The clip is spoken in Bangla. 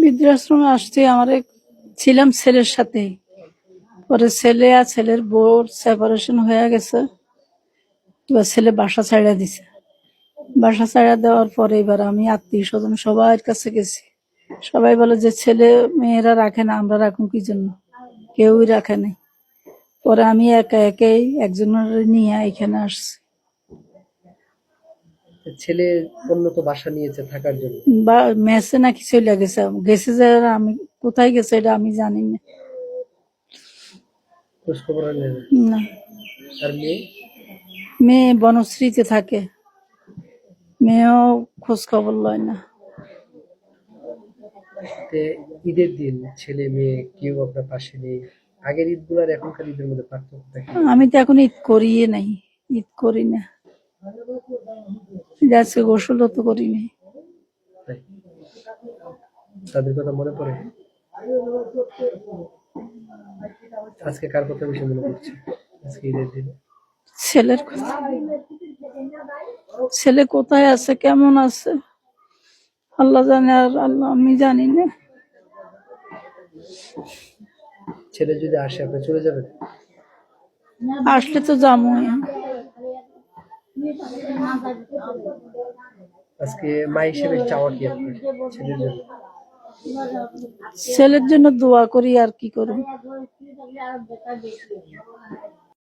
বৃদ্ধাশ্রমে আসছি ছিলাম ছেলের সাথে, পরে ছেলে আর ছেলের বউর সেপারেশন হয়ে গেছে। এবার ছেলে বাসা ছাড়া দিছে, বাসা ছাড়া দেওয়ার পরে এবার আমি আত্মীয় স্বজন সবার কাছে গেছি। সবাই বলে যে ছেলে মেয়েরা রাখে না, আমরা রাখুন কি জন্য, কেউই রাখে নাই। পরে আমি একা একাই একজনের নিয়ে এখানে আসছি। ছেলে উন্নত বাসা নিয়েছে থাকার জন্য, বা মেসে নাকি চলে গেছে, গেছে যে আমি কোথায় গেছে এটা আমি জানি না। খোঁজ খবর নেই না, আর মেয়ে বনশ্রীতে থাকে, মেয়েও খোঁজ খবর লয় না। ঈদের দিন ছেলে মেয়ে কেউ আপনার পাশে নেই, আগের ঈদ গুলার এখনকার ঈদের মধ্যে পার্থক্য থাকে? আমি তো এখন ঈদ করিয়ে নাই, ঈদ করি না, আজকে গোসলও তো করি নাই। তাদের কথা মনে পড়ে? আজকে কার কথা বেশি মনে পড়ছে আজকে ঈদের দিন? ছেলের কথা। ছেলে কোথায় আছে, কেমন আছে আল্লাহ জানে, আর আল্লাহ, আমি জানি না। ছেলে যদি আসে আপনি চলে যাবেন? আসলে তো যাবোই। আজকে মা হিসেবে চাওয়া কি আপনার ছেলের জন্য? ছেলের জন্য দোয়া করি, আর কি করব।